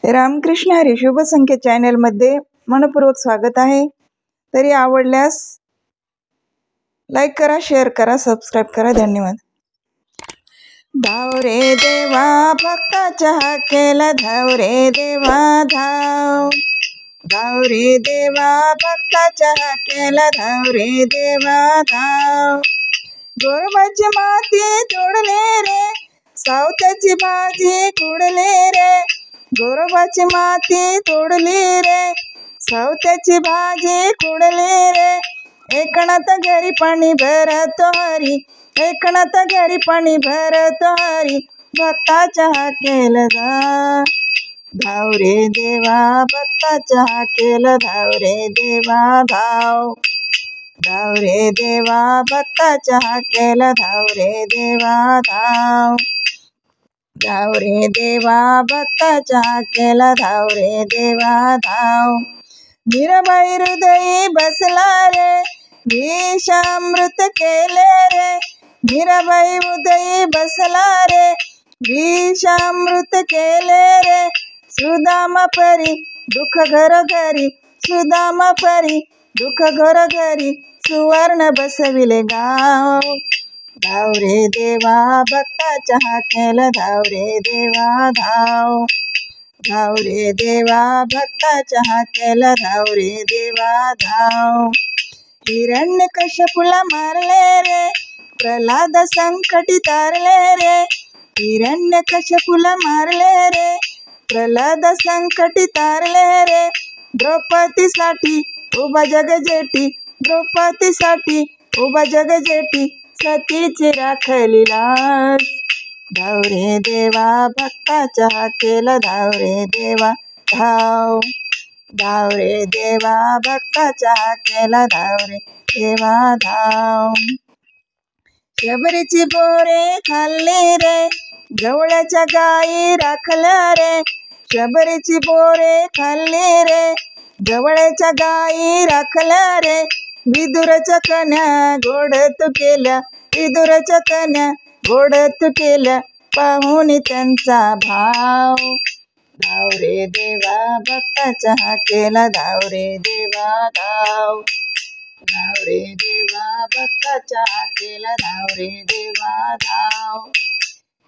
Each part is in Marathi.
रामकृष्ण हरी शुभ संख्या चॅनल मध्ये मनपूर्वक स्वागत आहे। तरी आवडल्यास लाईक करा, शेअर करा, सबस्क्राइब करा। धन्यवाद। धाव रे देवा भक्ताच्या हाकेला, धाव रे देवा धाव, धाव रे देवा भक्ताच्या हाकेला, धाव रे देवा धाव। गोरबाची माती तोडले रे, सावत्याची भाजी कुडले रे, गोरबाची माती तोडली रे, सावत्याची भाजी कुडली रे। एकणात घरी पाणी भरतो हरी, एकणात घरी पाणी भरतो हरी, भक्ताच्या हाकेला धाव, धाव रे देवा भक्ताच्या हाकेला, धाव रे देवा धाव, धाव रे देवा भक्ताच्या हाकेला, धाव रे देवा धाव, धाव रे देवा भक्ताच्या हाकेला, धाव रे देवा धाव। मीराबाई हृदयी बसला रे, विषामृत केले रे, मीराबाई हृदयी बसला रे, विषामृत केले रे। सुदामा परी दुःख घरोघरी, सुदामा परी दुःख घरोघरी, सुवर्ण बसविले गाव, धाव रे देवा भक्ताच्या हाकेला, धाव रे देवा धाव, धाव रे देवा भक्ताच्या हाकेला, धाव रे देवा धाव। हिरण्यकश्यपूला मारले रे, प्रल्हाद संकटी तारले रे, हिरण्यकश्यपूला मारले रे, प्रल्हाद संकटी तारले रे। द्रौपदीसाठी उभा जगजेठी, द्रौपदीसाठी उभा जगजेठी, सतीची राखली लाज, धाव रे देवा भक्ताच्या हाकेला, धाव रे देवा धाव, धाव रे देवा भक्ताच्या हाकेला, धाव रे देवा धाव। शबरीची बोरे खाल्ली रे, गवळ्याच्या गायी राखल्या रे, शबरीची बोरे खाल्ली रे, गवळ्याच्या गायी राखल्या रे। विदुराच्या कन्या गोड तू केल्या, विदुराच्या कन्या गोड तू केल्या, पाहुणी त्यांचा भाव, धाव रे देवा भक्ताच्या हाकेला, धाव रे देवा धाव, धाव रे देवा भक्ताच्या हाकेला, धाव रे देवा धाव,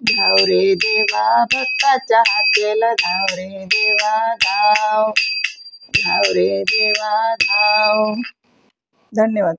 धाव रे देवा भक्ताच्या हाकेला, धाव रे देवा धाव, धाव रे देवा धाव। धन्यवाद।